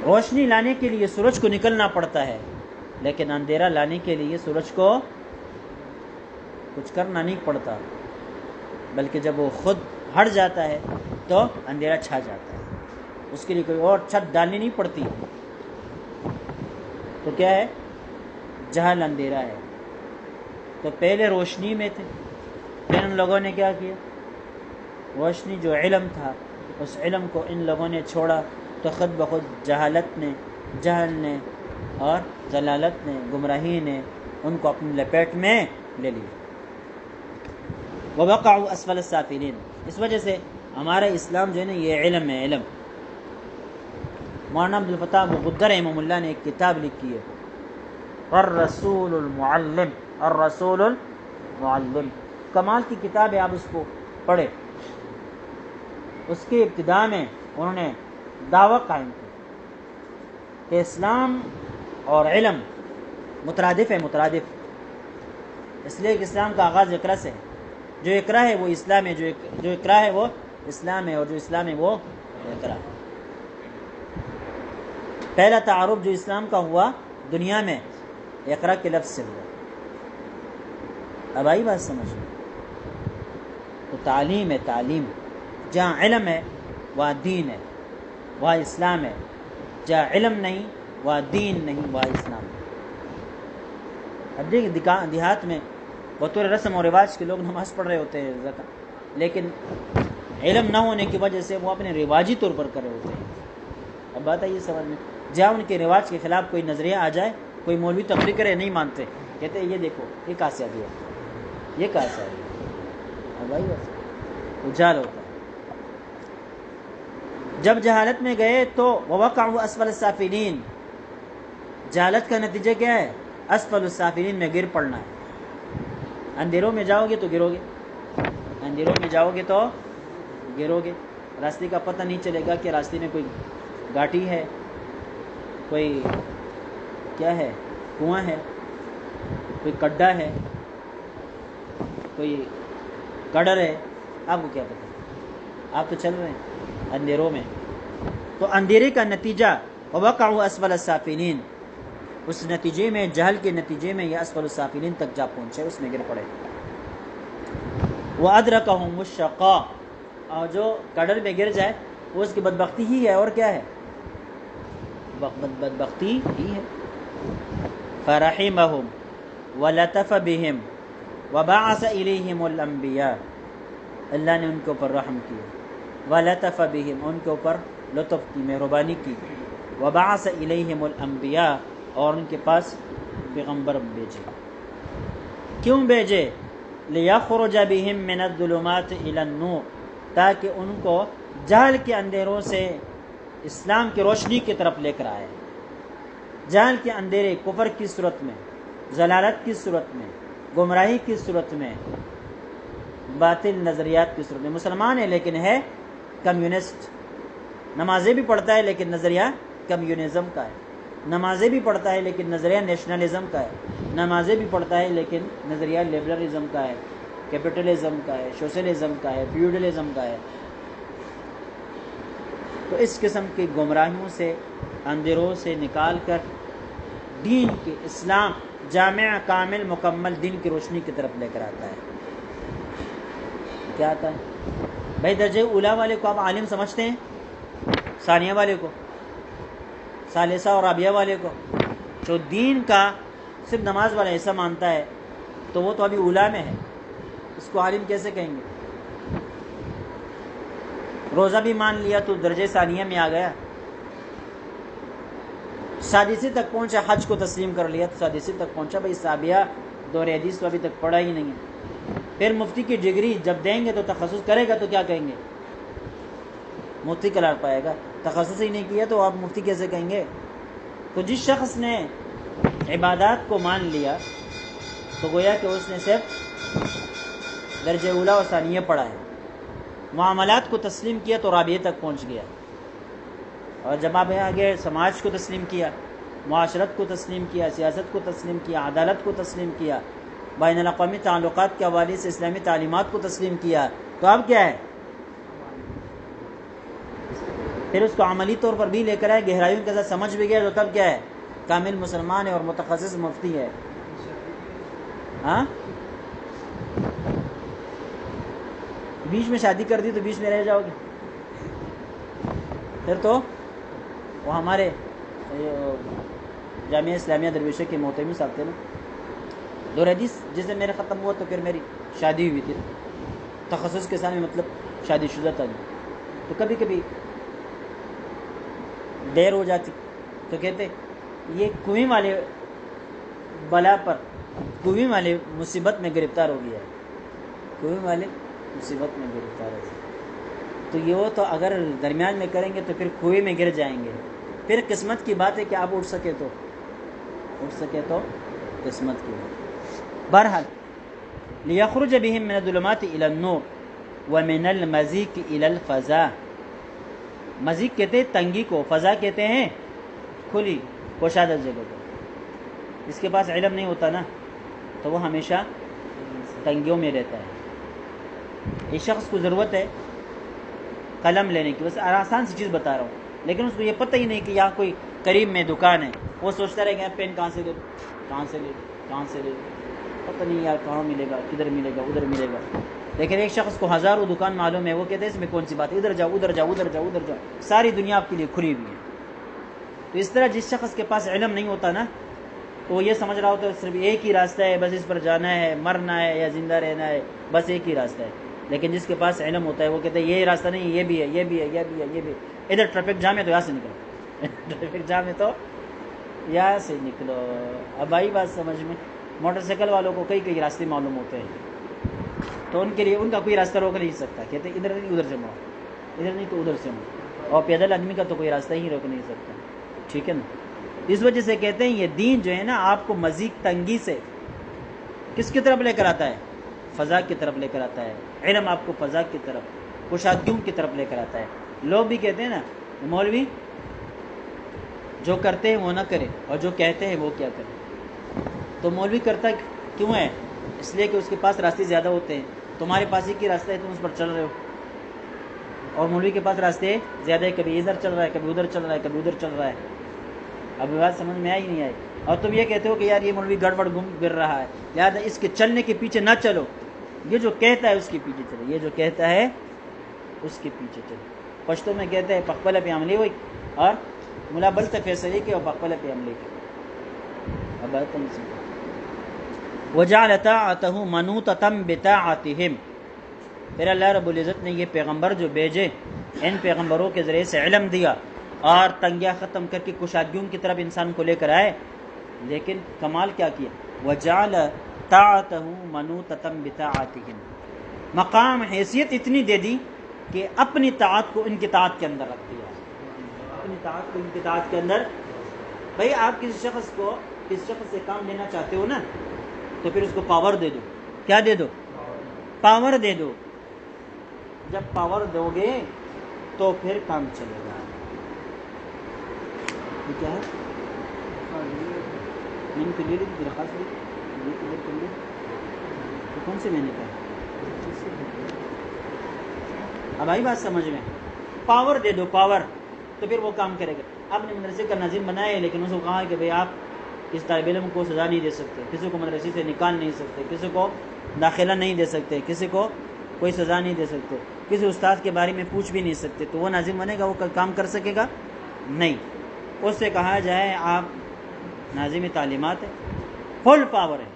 روشنی لانے کے لیے سورج کو نکلنا پڑتا ہے، لیکن اندھیرا لانے کے لیے سورج کو کچھ کرنا نہیں پڑتا، بلکہ جب وہ خود ہٹ جاتا ہے تو اندھیرا چھا جاتا ہے. اس کے لیے کوئی اور چھت ڈالنی نہیں پڑتی. تو کیا ہے؟ جہل اندھیرا ہے. تو پہلے روشنی میں تھے، پھر ان لوگوں نے کیا کیا؟ روشنی جو علم تھا اس علم کو ان لوگوں نے چھوڑا، تو خود بخود جہالت نے، جہل نے اور ضلالت نے، گمراہی نے ان کو اپنی لپیٹ میں لے لیا. وَوَقَعُوا أَسْفَلَ السَّافِلِينَ. اس وجہ سے ہمارا اسلام جو ہے نا یہ علم ہے. علم. مولانا عبدالفتاح غدر رحمہ اللہ نے ایک کتاب لکھی ہے، الرسول المعلم. الرسول المعلم کمال کی کتاب ہے، آپ اس کو پڑھیں. اس کی ابتدا میں انہوں نے دعویٰ قائم کی کہ اسلام اور علم مترادف ہے. مترادف اس لیے کہ اسلام کا آغاز اقرا سے ہے. جو اقرا ہے وہ اسلام ہے، جو اقرا ہے وہ اسلام ہے، اور جو اسلام ہے وہ اقرا. پہلا تعارف جو اسلام کا ہوا دنیا میں اقرا کے لفظ سے ہوا. اب آئی بات سمجھ میں؟ تو تعلیم ہے. تعلیم جہاں علم ہے وہاں دین ہے، وہاں اسلام ہے. جہاں علم نہیں وہاں دین نہیں، وہاں اسلام ہے. اب دیکھیں دیہات میں بطور رسم و رواج کے لوگ نماز پڑھ رہے ہوتے ہیں، لیکن علم نہ ہونے کی وجہ سے وہ اپنے رواجی طور پر کر رہے ہوتے ہیں. اب بات ہے یہ سمجھ میں. جہاں ان کے رواج کے خلاف کوئی نظریہ آ جائے، کوئی مولوی تقریر کرے، نہیں مانتے، کہتے ہیں یہ دیکھو یہ کہاں سے آ گیا، یہ کہاں سے آ گیا. اب بھائی بس اجال ہوتا ہے. جب جہالت میں گئے تو وَوَقَعُوا أَسْفَلَ السَّافِلِينَ. جہالت کا نتیجہ کیا ہے؟ اسفل السافلین میں گر پڑنا ہے. اندھیروں میں جاؤ گے تو گرو گے، اندھیروں میں جاؤ گے تو گرو گے. راستے کا پتہ نہیں چلے گا کہ راستے میں کوئی گھاٹی ہے، کوئی کیا ہے، کنواں ہے، کوئی کڈا ہے، کوئی کڈر ہے. آپ کو کیا پتہ؟ آپ تو چل رہے ہیں اندھیروں میں. تو اندھیرے کا نتیجہ وَوَقَعُوا أَسْفَلَ السَّافِلِينَ. اس نتیجے میں، جہل کے نتیجے میں یہ اسفل السافلین تک جا پہنچے، اس میں گر پڑے. وَأَدْرَكَهُمُ الشَّقَاءُ. اور جو کڈر میں گر جائے وہ اس کی بدبختی ہی ہے، اور کیا ہے؟ بدبختی ہی ہے. فَرَحِمَهُمْ وَلَطَفَ بِهِمْ وَبَعَثَ إِلَيْهِمُ الْأَنْبِيَاءَ. اللہ نے ان کے اوپر رحم کیا، وَلَطَفَ بِهِمْ ان کے اوپر لطف کی، مہربانی کی. وَبَعَثَ إِلَيْهِمُ الْأَنْبِيَاءَ اور ان کے پاس پیغمبر بھیجے. کیوں بھیجے؟ لِيَخْرُجَ بِهِمْ مِنَ الظُّلُمَاتِ إِلَى النُّورِ. تاکہ ان کو جہل کے اندھیروں سے اسلام کی روشنی کی طرف لے کر آئے. جہل کے اندھیرے کفر کی صورت میں، ضلالت کی صورت میں، گمراہی کی صورت میں، باطل نظریات کی صورت میں. مسلمان ہے لیکن ہے کمیونسٹ. نمازیں بھی پڑھتا ہے لیکن نظریہ کمیونزم کا ہے. نمازیں بھی پڑھتا ہے لیکن نظریہ نیشنلزم کا ہے. نمازیں بھی پڑھتا ہے لیکن نظریہ لبرلزم کا ہے، کیپٹلزم کا ہے، سوشلزم کا ہے، فیوڈلزم کا ہے. تو اس قسم کی گمراہیوں سے، اندھیروں سے نکال کر دین کے، اسلام جامع کامل مکمل دین کی روشنی کی طرف لے کر آتا ہے. کیا آتا ہے بھائی؟ درجہ اولا والے کو آپ عالم سمجھتے ہیں؟ ثانیہ والے کو، ثالثہ اور رابعہ والے کو؟ جو دین کا صرف نماز والا ایسا مانتا ہے تو وہ تو ابھی اولا میں ہے، اس کو عالم کیسے کہیں گے؟ روزہ بھی مان لیا تو درجہ ثانیہ میں آ گیا. سادسی تک پہنچا, حج کو تسلیم کر لیا تو سادسی تک پہنچا. بھائی صابیہ دور حدیث تو ابھی تک پڑھا ہی نہیں ہے. پھر مفتی کی ڈگری جب دیں گے تو تخصص کرے گا تو کیا کہیں گے؟ مفتی قرار پائے گا. تخصص ہی نہیں کیا تو آپ مفتی کیسے کہیں گے؟ تو جس شخص نے عبادات کو مان لیا تو گویا کہ اس نے صرف درجہ اولیٰ و ثانیہ پڑھا ہے. معاملات کو تسلیم کیا تو رابعے تک پہنچ گیا. اور جب آپ آگے سماج کو تسلیم کیا, معاشرت کو تسلیم کیا, سیاست کو تسلیم کیا, عدالت کو تسلیم کیا, بین الاقوامی تعلقات کے حوالے سے اسلامی تعلیمات کو تسلیم کیا, تو اب کیا ہے؟ پھر اس کو عملی طور پر بھی لے کر آئے, گہرائیوں کے ساتھ سمجھ بھی گیا, تو تب کیا ہے؟ کامل مسلمان ہے اور متخصص مفتی ہے. ہاں, بیچ میں شادی کر دی تو بیچ میں رہ جاؤ گے. پھر تو وہ ہمارے جامعہ اسلامیہ درویشہ کے محتمی صاحب تھے نا, دور حدیث جس دن میرا ختم ہوا تو پھر میری شادی ہوئی تھی. تخصص کے سامنے مطلب شادی شدہ تھا. تو کبھی کبھی دیر ہو جاتی تو کہتے یہ کنویں والے بلا پر, کنویں والے مصیبت میں گرفتار ہو گیا ہے, کنویں والے مصیبت میں گرفتار ہو گیا. تو یہ وہ تو اگر درمیان میں کریں گے تو پھر کنویں میں گر جائیں گے. پھر قسمت کی بات ہے کہ آپ اٹھ سکے تو قسمت کی بات. بہرحال لیخرج بہم من الظلمات الی النور ومن المزیق الی الفضاء. مزیق کہتے ہیں تنگی کو, فضا کہتے ہیں کھلی کشادہ جگہ کو. جس کے پاس علم نہیں ہوتا نا تو وہ ہمیشہ تنگیوں میں رہتا ہے. ایک شخص کو ضرورت ہے قلم لینے کی, بس آسان سی چیز بتا رہا ہوں, لیکن اس کو یہ پتہ ہی نہیں کہ یہاں کوئی قریب میں دکان ہے. وہ سوچتا رہے گا پین کہاں سے لے, پتہ نہیں یار کہاں ملے گا, کدھر ملے گا, ادھر ملے گا. لیکن ایک شخص کو ہزاروں دکان معلوم ہے, وہ کہتے ہیں اس میں کون سی بات ہے, ادھر جاؤ ادھر جاؤ ادھر جاؤ ادھر جاؤ, ساری دنیا آپ کے لیے کھلی ہوئی ہے. تو اس طرح جس شخص کے پاس علم نہیں ہوتا نا تو وہ یہ سمجھ رہا ہوتا ہے صرف ایک ہی راستہ ہے, بس اس پر جانا ہے, مرنا ہے یا زندہ رہنا ہے, بس ایک ہی راستہ ہے. لیکن جس کے پاس علم ہوتا ہے وہ کہتے ہیں یہ راستہ نہیں, یہ بھی ہے, یہ بھی ہے, یہ بھی ہے, یہ بھی ہے. ادھر ٹریفک جام ہے تو یہاں سے نکلو, ٹریفک جام ہے تو یہاں سے نکلو. اب آئی بات سمجھ میں؟ موٹر سائیکل والوں کو کئی راستے معلوم ہوتے ہیں تو ان کے لیے ان کا کوئی راستہ روک نہیں سکتا. کہتے ہیں ادھر نہیں ادھر سے مڑو, ادھر نہیں تو ادھر سے مڑو. اور پیدل آدمی کا تو کوئی راستہ ہی روک نہیں سکتا. ٹھیک ہے نا؟ اس وجہ سے کہتے ہیں یہ دین جو ہے نا آپ کو مزید تنگی سے کس کی طرف لے کر آتا ہے؟ فضا کی طرف لے کر آتا ہے. علم آپ کو فضا کی طرف, کشادگیوں کی طرف لے کر آتا ہے. لوگ بھی کہتے ہیں نا مولوی جو کرتے ہیں وہ نہ کرے اور جو کہتے ہیں وہ کیا کرے. تو مولوی کرتا کیوں ہے؟ اس لیے کہ اس کے پاس راستے زیادہ ہوتے ہیں. تمہارے پاس ایک ہی راستہ ہے, تم اس پر چل رہے ہو, اور مولوی کے پاس راستے زیادہ ہے, کبھی ادھر چل رہا ہے, کبھی ادھر چل رہا ہے, کبھی ادھر چل رہا ہے. اب بات سمجھ میں آئی نہیں آئی؟ اور تم یہ کہتے ہو کہ یار یہ مولوی گڑبڑ گم گر رہا ہے, لہٰذا اس کے چلنے کے پیچھے نہ چلو, یہ جو کہتا ہے اس کے پیچھے چلو, یہ جو کہتا ہے اس کے پیچھے چلو. پشتو میں کہتے ہیں پخپلہ پہ عملی ہوئی اور ملا بل تک فیصلے کے اور پخپلہ پہ عملی کے. اب بات وجعل طاعته منوطة بطاعتهم. پھر اللہ رب العزت نے یہ پیغمبر جو بھیجے, ان پیغمبروں کے ذریعے سے علم دیا اور تنگیاں ختم کر کے کشادگیوں کی طرف انسان کو لے کر آئے. لیکن کمال کیا کیا؟ وجعل طاعته منوطة بطاعتهم. مقام حیثیت اتنی دے دی کہ اپنی طاعت کو ان کی طاعت کے اندر رکھ دیا. اپنی طاعت کو ان کی طاعت کے اندر. بھئی آپ کسی شخص سے کام لینا چاہتے ہو نا تو پھر اس کو پاور دے دو. کیا دے دو؟ پاور دے دو. جب پاور دو گے تو پھر کام چلے گا. یہ کیا ہے؟ میں نے تو لے لی تھی درخواست لی, تو کون سے میں نے کہا؟ اب آئی بات سمجھ میں؟ پاور دے دو, پاور, تو پھر وہ کام کرے گا. آپ نے مدرسے کا ناظم بنایا ہے لیکن اس کو کہا کہ بھئی آپ اس طالب علم کو سزا نہیں دے سکتے, کسی کو مدرسے سے نکال نہیں سکتے, کسی کو داخلہ نہیں دے سکتے, کسی کو کوئی سزا نہیں دے سکتے, کسی استاد کے بارے میں پوچھ بھی نہیں سکتے. تو وہ ناظم بنے گا, وہ کام کر سکے گا؟ نہیں. اس سے کہا جائے آپ ناظم تعلیمات ہے, فل پاور ہے,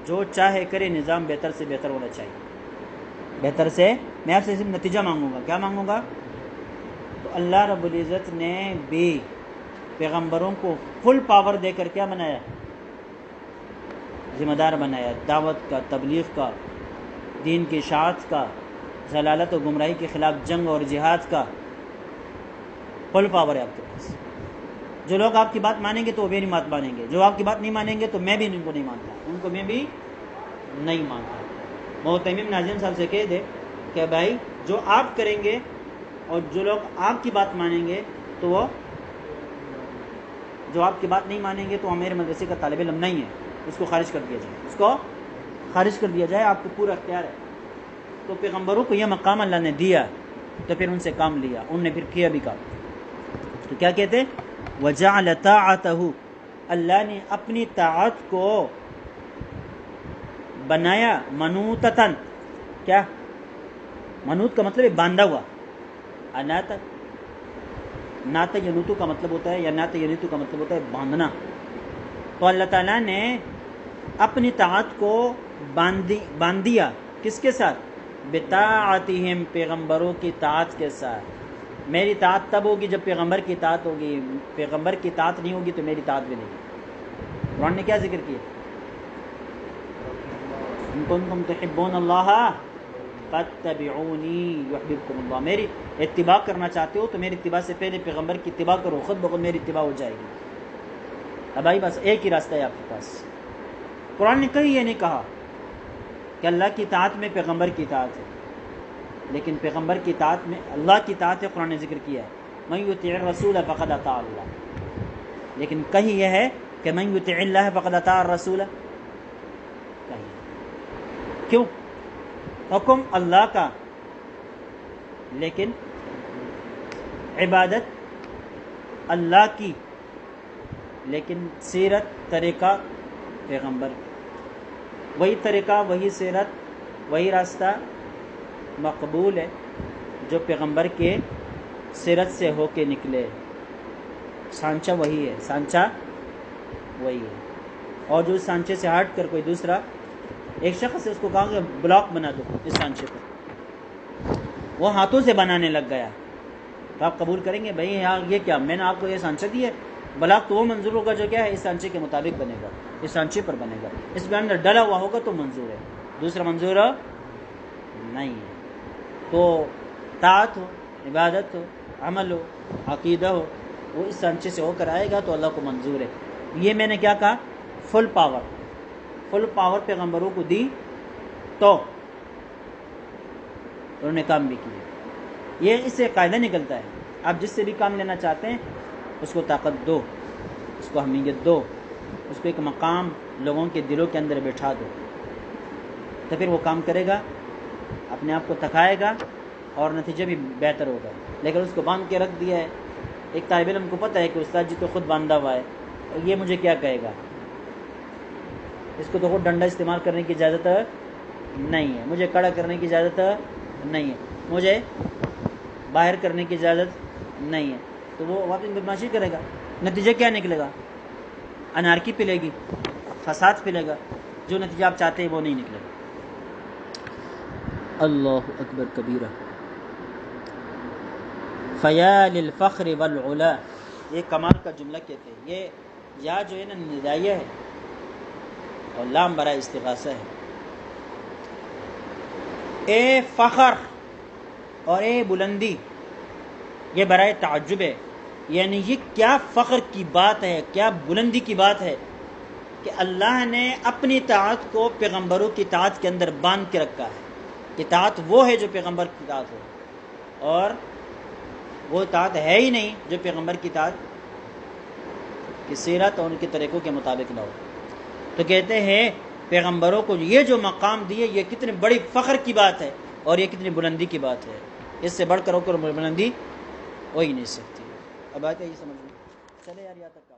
جو چاہے کرے, نظام بہتر سے بہتر ہونا چاہیے, بہتر سے میں آپ سے صرف نتیجہ مانگوں گا. کیا مانگوں گا؟ تو اللہ رب العزت نے بھی پیغمبروں کو فل پاور دے کر کیا بنایا؟ ذمہ دار بنایا. دعوت کا، تبلیغ کا، دین کی اشاعت کا، ضلالت و گمراہی کے خلاف جنگ اور جہاد کا فل پاور ہے آپ کے پاس. جو لوگ آپ کی بات مانیں گے تو وہ میری بات مانیں گے، جو آپ کی بات نہیں مانیں گے تو میں بھی ان کو نہیں مانتا، ان کو میں بھی نہیں مانتا. محتمم ناظرین صاحب سے کہہ دے کہ بھائی جو آپ کریں گے اور جو لوگ آپ کی بات مانیں گے تو وہ، جو آپ کی بات نہیں مانیں گے تو وہ میرے مدرسے کا طالب علم نہیں ہے، اس کو خارج کر دیا جائے، اس کو خارج کر دیا جائے. آپ کو پورا اختیار ہے. تو پیغمبروں کو یہ مقام اللہ نے دیا تو پھر ان سے کام لیا، ان نے پھر کیا بھی کام. تو کیا کہتے؟ وَجَعَلَ طَاعَتَهُ، اللہ نے اپنی طاعت کو بنایا منوطتاً. کیا منوط کا مطلب ہے باندھا ہوا. اناتا، ناتا ینوتو کا مطلب ہوتا ہے، یا ناتا ینوتو کا مطلب ہوتا ہے باندھنا. تو اللہ تعالیٰ نے اپنی طاعت کو باندھ دیا. کس کے ساتھ؟ بطاعتہم، پیغمبروں کی طاعت کے ساتھ. میری طاعت تب ہوگی جب پیغمبر کی طاعت ہوگی، پیغمبر کی طاعت نہیں ہوگی تو میری طاعت بھی نہیں. قرآن نے کیا ذکر کیا؟ ان کنتم تحبون اللہ فاتبعونی یحببکم اللہ. میری اتباع کرنا چاہتے ہو تو میری اتباع سے پہلے پیغمبر کی اتباع کرو، خود بخود میری اتباع ہو جائے گی. اب بھائی بس ایک ہی راستہ ہے آپ کے پاس. قرآن نے کہیں یہ نہیں کہا کہ اللہ کی اطاعت میں پیغمبر کی اطاعت ہے، لیکن پیغمبر کی اطاعت میں اللہ کی اطاعت ہے. قرآن نے ذکر کیا ہے من یطیع الرسول فقد اطاع اللہ. لیکن کہیں یہ ہے کہ من یطیع اللہ فقد اطاع الرسول؟ کہیں. کیوں؟ حکم اللہ کا، لیکن عبادت اللہ کی، لیکن سیرت طریقہ پیغمبر. وہی طریقہ، وہی سیرت، وہی راستہ مقبول ہے جو پیغمبر کے سیرت سے ہو کے نکلے. سانچہ وہی ہے، سانچہ وہی ہے. اور جو اس سانچے سے ہٹ کر کوئی دوسرا، ایک شخص سے اس کو کہا کہ بلاک بنا دو اس سانچے پر، وہ ہاتھوں سے بنانے لگ گیا. تو آپ قبول کریں گے بھائی یار یہ کیا، میں نے آپ کو یہ سانچہ دی ہے؟ بلاک تو وہ منظور ہوگا جو کیا ہے اس سانچے کے مطابق بنے گا، اس سانچے پر بنے گا، اس کے اندر ڈلا ہوا ہوگا تو منظور ہے، دوسرا منظور نہیں ہے. تو طاعت ہو، عبادت ہو، عمل ہو، عقیدہ ہو، وہ اس سانچے سے ہو کر آئے گا تو اللہ کو منظور ہے. یہ میں نے کیا کہا؟ Full power. فل پاور پیغمبروں کو دی تو انہوں نے کام بھی کیا. یہ اس سے قاعدہ نکلتا ہے، آپ جس سے بھی کام لینا چاہتے ہیں اس کو طاقت دو، اس کو اہمیت دو، اس کو ایک مقام لوگوں کے دلوں کے اندر بٹھا دو، تو پھر وہ کام کرے گا، اپنے آپ کو تھکائے گا اور نتیجہ بھی بہتر ہوگا. لیکن اس کو باندھ کے رکھ دیا ہے. ایک طالب علم کو پتہ ہے کہ استاد جی تو خود باندھا ہوا ہے، یہ مجھے کیا کہے گا، اس کو تو خود ڈنڈا استعمال کرنے کی اجازت نہیں ہے، مجھے کڑا کرنے کی اجازت نہیں ہے، مجھے باہر کرنے کی اجازت نہیں ہے. تو وہ واپس بدماشی کرے گا. نتیجہ کیا نکلے گا؟ انارکی پھیلے گی، فساد پھیلے گا. جو نتیجہ آپ چاہتے ہیں وہ نہیں نکلے گا. اللہ اکبر کبیرہ. فیا للفخر والعلا، یہ کمال کا جملہ کہتے ہیں. یہ یا جو ہے نا ندائیہ ہے اور لام برائے استغاثہ ہے. اے فخر اور اے بلندی، یہ برائے تعجب ہے. یعنی یہ کیا فخر کی بات ہے، کیا بلندی کی بات ہے کہ اللہ نے اپنی اطاعت کو پیغمبروں کی اطاعت کے اندر باندھ کے رکھا ہے. اطاعت وہ ہے جو پیغمبر کی اطاعت ہو، اور وہ اطاعت ہے ہی نہیں جو پیغمبر کی اطاعت کی سیرت اور ان کے طریقوں کے مطابق نہ ہو. تو کہتے ہیں پیغمبروں کو یہ جو مقام دیے یہ کتنی بڑی فخر کی بات ہے اور یہ کتنی بلندی کی بات ہے. اس سے بڑھ کر ہو کر بلندی ہو ہی نہیں سکتی. اب بات ہے یہ سمجھ میں چلے یار یہاں تک.